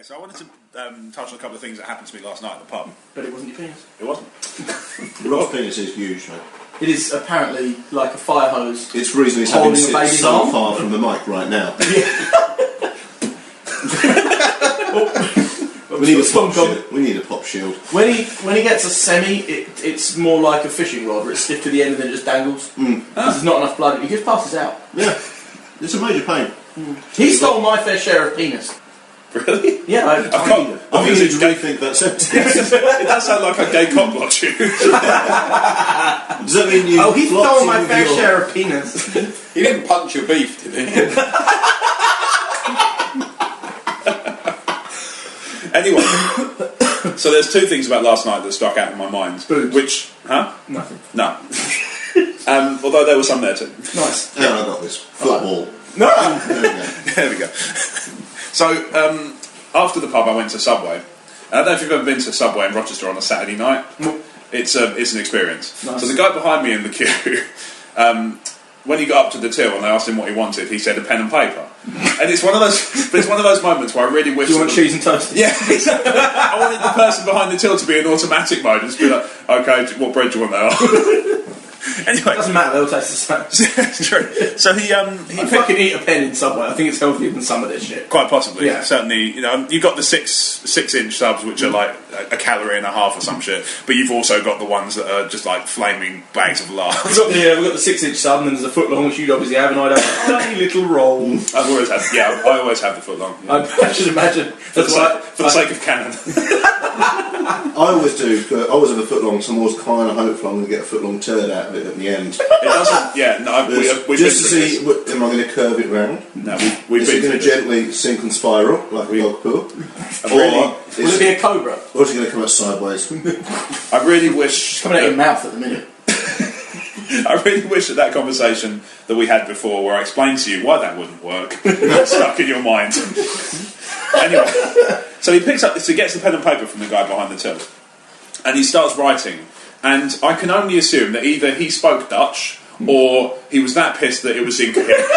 So I wanted to touch on a couple of things that happened to me last night at the pub. But it wasn't your penis. It wasn't. Rob's penis is huge, mate. It is apparently like a fire hose. It's reason he's having Holding a sit baby's so arm. far from the mic right now. We need a pop shield. We need a pop shield. When he gets a semi, it's more like a fishing rod, where it's stiff to the end and then it just dangles. There's not enough blood. He just passes out. Yeah, it's a major pain. He stole my fair share of penis. Really? Yeah, I think you need to rethink that sentence. It does sound like a gay cock blocked you. Does that mean you? Oh, he blocked stole him my with fair your- share of penis. He didn't punch your beef, did he? Anyway, so there's two things about last night that struck out in my mind. Boobs. Which, huh? Nothing. No. Although there was some there too. Nice. Yeah, I got this. Football. No! There we go. There we go. So, after the pub I went to Subway. And I don't know if you've ever been to Subway in Rochester on a Saturday night. It's an experience. Nice. So the guy behind me in the queue, when he got up to the till and I asked him what he wanted, he said a pen and paper. And it's one of those moments where I really wish... Do you want cheese and toast? Yeah, I wanted the person behind the till to be in automatic mode and just be like, okay, what bread do you want there? Anyway, It doesn't matter, they'll taste the same. it's true. So he I fucking eat a pen in Subway. I think it's healthier than some of this shit. quite possibly, Yeah. certainly. You know, you've got the 6-inch subs, which are like a calorie and a half or some shit, but you've also got the ones that are just like flaming bags of lard. We've got the 6-inch sub, and then there's a foot long, which you'd obviously have, and I'd have a tiny little roll. I always have the foot long. Yeah. I should imagine. For the sake of canon. I always do. I always have a foot long, so I'm always kind of hopeful I'm going to get a foot long turd out of it at the end. It doesn't. Yeah, no. We've Just to been see, through this. am I going to curve it round? No, we've Is been it going through to this. gently sink and spiral like a dog poo? Really- Or Will it be a cobra? or is it going to come out sideways? I really wish. It's coming out of your mouth at the minute. I really wish that conversation that we had before, where I explained to you why that wouldn't work, got stuck in your mind. Anyway, so he gets the pen and paper from the guy behind the till, and he starts writing. And I can only assume that either he spoke Dutch or he was that pissed that it was incoherent.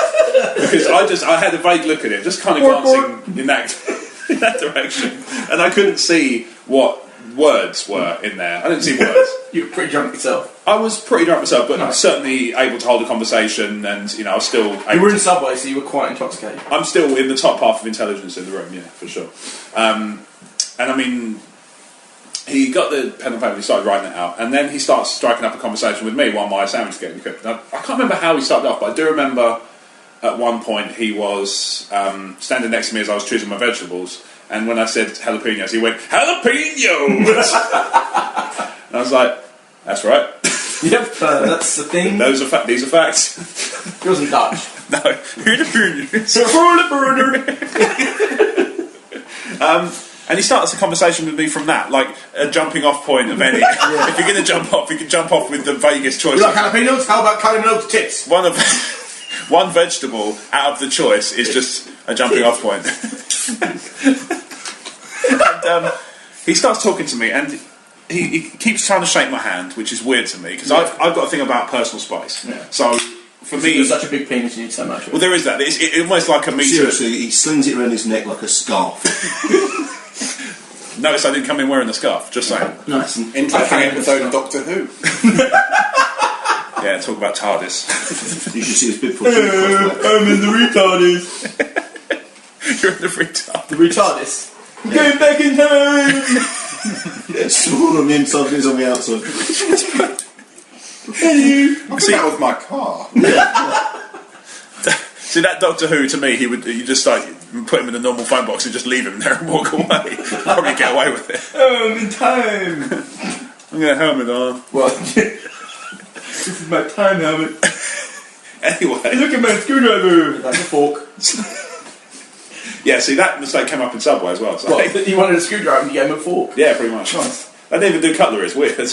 Because I had a vague look at him, just kind of glancing in that direction, and I couldn't see what words were in there. I didn't see words. You were pretty drunk yourself. I was pretty drunk myself, but Nice. certainly able to hold a conversation, and I was still able You were to- in Subway, so you were quite intoxicated. I'm still in the top half of intelligence in the room, yeah, for sure. And I mean, he got the pen and paper, he started writing it out, and then he starts striking up a conversation with me while my sandwich was getting cooked. Now, I can't remember how he started off, but I do remember at one point he was standing next to me as I was choosing my vegetables, and when I said jalapenos, he went, "Jalapenos!" And I was like, "That's right. Yep, that's the thing. These are facts." It wasn't Dutch. No, jalapenos. And he starts a conversation with me from that, like a jumping off point of any. If you're going to jump off, you can jump off with the vaguest choice. You like jalapenos? How about jalapenos tits? One vegetable out of the choice is just a jumping off point. And he starts talking to me, and he keeps trying to shake my hand, which is weird to me because I've got a thing about personal space. Yeah. So for me, You're such a big penis, you need so much of it. well, there is that. It's almost like a meter. Seriously, he slings it around his neck like a scarf. Notice I didn't come in wearing the scarf. Just saying. Nice. Interesting episode of Doctor Who. Yeah, talk about TARDIS. You should see his big foot. I'm in the retardis. You're in the retard. The retardis. I'm going back in time. It's small on the inside, it's on the outside. I think that was my car. See, that Doctor Who, to me, you just like put him in a normal phone box and just leave him there and walk away. Probably get away with it. Oh, I'm in time. I'm going to helmet on. Well, this is my time helmet. Anyway. Look at my screwdriver. That's a fork. Yeah, see, that mistake came up in Subway as well. So Well, you wanted a screwdriver and you gave him a fork. yeah, pretty much. Nice. I didn't even do cutlery, it's weird.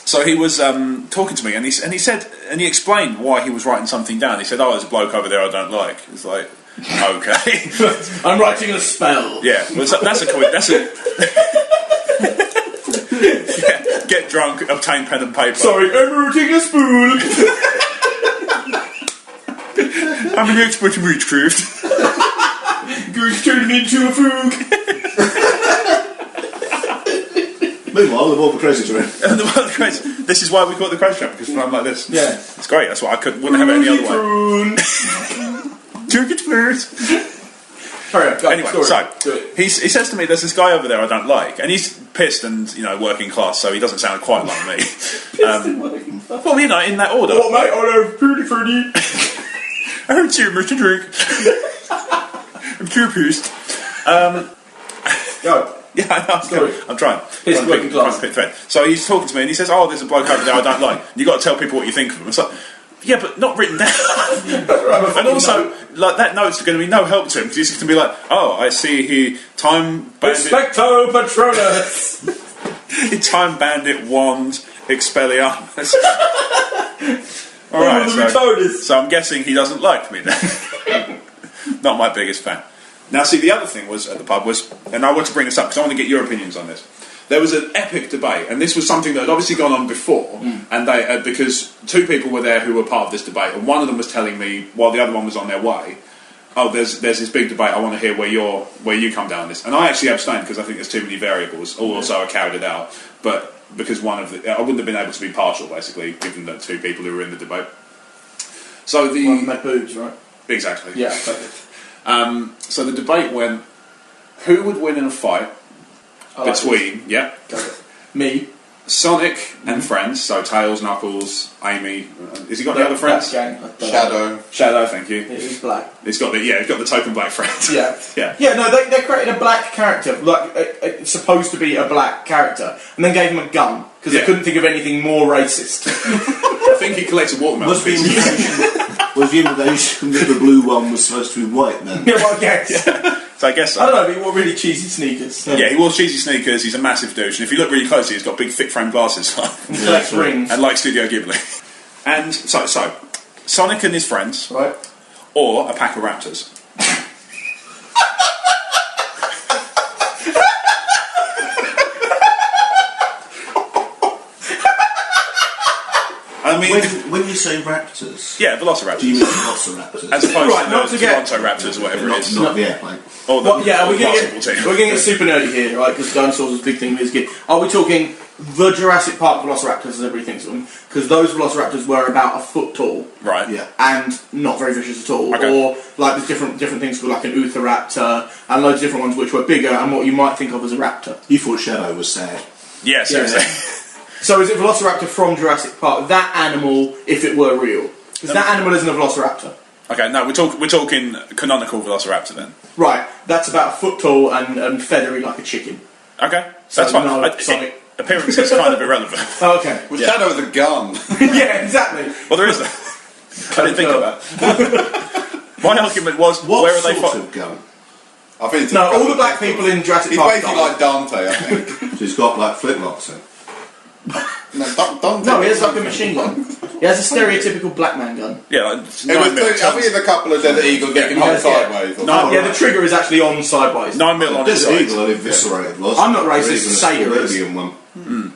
So he was talking to me, and he said, and he explained why he was writing something down. He said, "Oh, there's a bloke over there I don't like." It's like, okay, I'm writing a spell. yeah, well, that's a yeah, get drunk, obtain pen and paper. Sorry, I'm writing a spool. I'm an expert in witchcraft. Good It's turning into a foog. Meanwhile, the World of Crazy Train. And the World of Crazy. This is why we call it the Crazy Train, because I'm like this. Yeah. It's great. That's why wouldn't have it any other way. Turkish flirt. Hurry up, go. Anyway, story. so Do it. he says to me, "There's this guy over there I don't like," and he's pissed and working class, so he doesn't sound quite like me. Well, in that order. Oh, mate, I love pretty fruity. I heard you, Mr. Drink. I'm too pissed. Go. Yeah, I know. I'm trying. He's I'm working class. trying to pick thread. So he's talking to me and he says, "Oh, there's a bloke over there I don't like. You've got to tell people what you think of him." It's like, yeah, but not written down. And also, like that note's going to be no help to him because he's going to be like, "Oh, I see he time bandit, Respecto Patronus. he time bandit wand Expelliarmus." All right, so I'm guessing he doesn't like me then. Not my biggest fan. Now, see, the other thing was at the pub was, and I want to bring this up because I want to get your opinions on this. There was an epic debate, and this was something that had obviously gone on before, and they because two people were there who were part of this debate, and one of them was telling me while the other one was on their way, "Oh, there's this big debate. I want to hear where you come down on this." And I actually abstained because I think there's too many variables. Also, I carried it out, but because I wouldn't have been able to be partial, basically, given the two people who were in the debate. So One made boobs, right? Exactly. Yeah, perfect. So the debate went, who would win in a fight between me, Sonic and friends, so Tails, Knuckles, Amy. Has he got the other friends? Shadow. Shadow, thank you. Yeah, he's black. He's got the token black friend. Yeah. yeah. No, they created a black character, like it's supposed to be a black character, and then gave him a gun because they couldn't think of anything more racist. I think he collected watermelon. Was the invitation that the blue one was supposed to be white then? Yeah, well, I guess. So I guess so. I don't know, but he wore really cheesy sneakers. Yeah, he wore cheesy sneakers. He's a massive douche, and if you look really closely, he's got big, thick frame glasses on. And collects rings. And like Studio Ghibli. And so Sonic and his friends, Right. or a pack of raptors. I mean, when you say raptors, yeah, velociraptors. do you mean velociraptors? As opposed Right, not to to get- Toronto Raptors or whatever it is. Not the airplane. Or the, Well, yeah, or we're the going basketball team. to get super nerdy here, right? Because dinosaurs is a big thing with this kid. Are we talking the Jurassic Park velociraptors, as everybody thinks of them? Because those velociraptors were about a foot tall. Right. Yeah. And not very vicious at all. Okay. Or, like, there's different things called, like, an Utheraptor, and loads of different ones which were bigger and what you might think of as a raptor. You thought Shadow was sad. Yeah, seriously. So is it Velociraptor from Jurassic Park? That animal, if it were real. Because that animal isn't a Velociraptor. Okay, no, we're talking canonical velociraptor then. Right, that's about a foot tall and feathery like a chicken. Okay, So that's fine. no, Sonic. Appearance is kind of irrelevant. Oh, okay. Well, Shadow with a gun. Yeah, exactly. Well, there is that. I didn't think of that. My argument was, What where are they sort from? of gun? I think it's No, all the black people in Jurassic He's Park basically died. like Dante, I think. So he's got like flintlocks in. No, Dante. No, he has like a machine gun. He has a stereotypical black man gun. Yeah, like It was 9 mil. I think it's a couple of Desert Eagles that can hold Yeah. sideways. Or No, something. Yeah, the trigger is actually on sideways. 9 mil on his Desert side. Eagle, eviscerated was. I'm not racist, Or even a say you're racist. Scorpion one.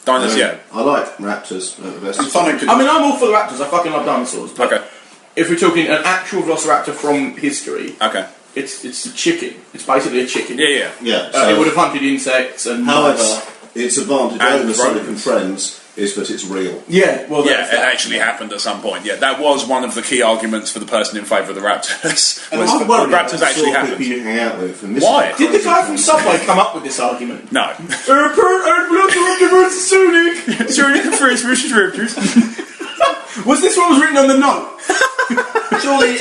Diners, yeah. I like raptors at the best. And Sonic could I mean, I'm all for the raptors. I fucking love dinosaurs. But Okay, if we're talking an actual velociraptor from history, okay. it's a chicken. It's basically a chicken. Yeah. Yeah. It would have hunted insects and. However, its advantage And over Sonic and rodents. Friends is that it's real. Yeah, well, Yeah, that's it that. actually happened at some point. Yeah, that was one of the key arguments for the person in favour of the raptors. was I'm that worried the about raptors the actually sort of happened. people you hang out with. And this Why? is Did the crazy guy from thing. Subway come up with this argument? No. Sonic! Sonic and Friends versus raptors. Was this what was written on the note? surely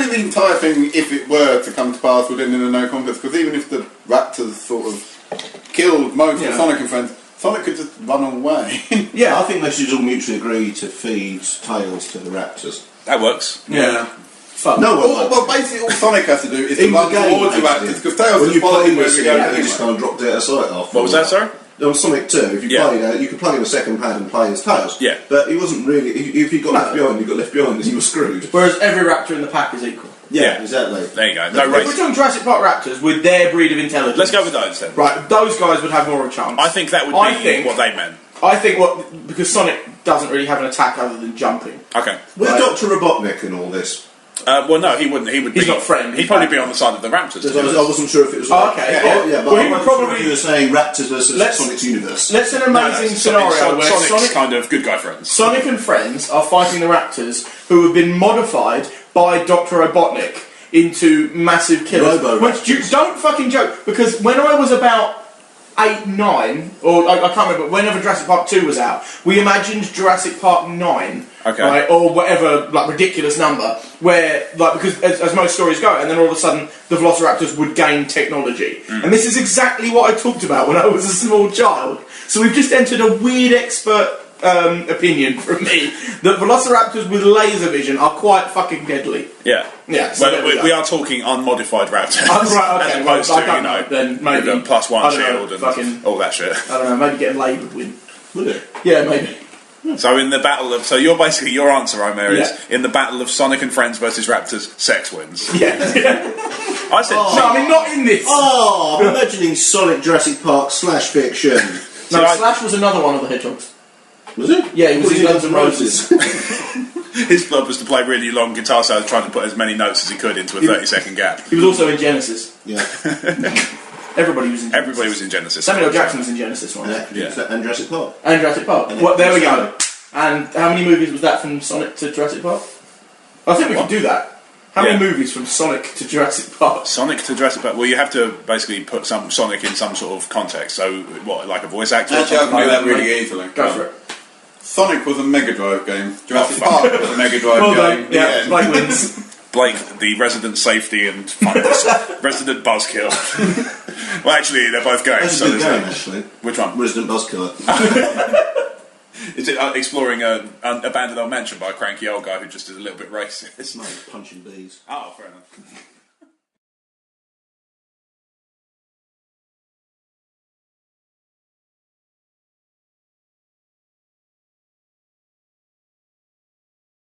the entire thing, if it were to come to pass, would end in a no contest. Because even if the raptors sort of killed most of Sonic and Friends, Sonic could just run away. Yeah, I think they should all mutually agree to feed Tails to the raptors. That works. Yeah. Fuck. No one Well, basically, all Sonic has to do is to In run the game, towards the basically. raptors. Because Tails When is you following play where this we game, go. you just kind of dropped it out of sight off. What was that, sorry? On Sonic 2, if you Yeah. played you could play in a second pad and play as Tails. Yeah. But he wasn't really. If you got left behind, you got left behind, then you were screwed. Whereas every raptor in the pack is equal. Yeah. exactly. There you go. No If we're race. talking Jurassic Park raptors with their breed of intelligence. Let's go with those then. Right, those guys would have more of a chance. I think that would I be think- what they meant. I think because Sonic doesn't really have an attack other than jumping. Okay. Where's Right. Dr. Robotnik in all this? Well, no, he wouldn't. He would. He's be, not friend. He'd probably be on the side of the Raptors. Because I wasn't sure if it was. Oh, okay. Yeah, but Well, he I would wasn't probably- sure if you were saying Raptors versus Sonic's universe. Let's an amazing scenario where Sonic's Sonic, kind of good guy friends. Sonic and friends are fighting the Raptors, who have been modified by Dr. Robotnik into massive killers. Robo-Raptors. Which don't fucking joke, because when I was about 8, 9, or I can't remember, whenever Jurassic Park 2 was out, we imagined Jurassic Park 9, Okay. right, or whatever, like, ridiculous number, where, like, because as most stories go, and then all of a sudden the Velociraptors would gain technology. And this is exactly what I talked about when I was a small child. So we've just entered a weird expert opinion from me that Velociraptors with laser vision are quite fucking deadly. Yeah. Yeah, so there Well, we are talking unmodified Raptors. Right, okay, as opposed well, I to, don't know, then maybe. with a +1 I don't know, shield and fucking- all that shit. I don't know, maybe getting laid would win. Would it? Yeah, maybe. So in the battle of... So you're basically... Your answer, Omer, is Yeah. in the battle of Sonic and Friends versus Raptors, sex wins. Yeah. I said... No, I mean, not in this. Oh, I'm imagining Sonic Jurassic Park / fiction. No, I- Slash was another one of the hedgehogs. Was it? Yeah, he was What in did Guns N' Roses. His club was to play really long guitar solos, trying to put as many notes as he could into a 30-second gap. He was also in Genesis. Yeah. Everybody was in Genesis. Everybody was in Genesis. Samuel L. Jackson was in Genesis once. And Jurassic Park. And Jurassic Park. And Well, there we Sonic. go. And how many movies was that from Sonic to Jurassic Park? I think we could do that. How many movies from Sonic to Jurassic Park? Sonic to Jurassic Park. Well, you have to basically put some Sonic in some sort of context. So, what, like a voice actor? or Actually, I something? can do that really easily. Go for it. Sonic was a Mega Drive game. Jurassic fuck. Park was a Mega Drive Well game. done. Yeah, Blake wins. Blake, the resident safety and resident buzzkill. Well, actually, they're both games. That's a good there's game, actually. Which one? Resident Buzzkiller. Is it exploring an abandoned old mansion by a cranky old guy who just is a little bit racist? It's not punching bees. Oh, fair enough.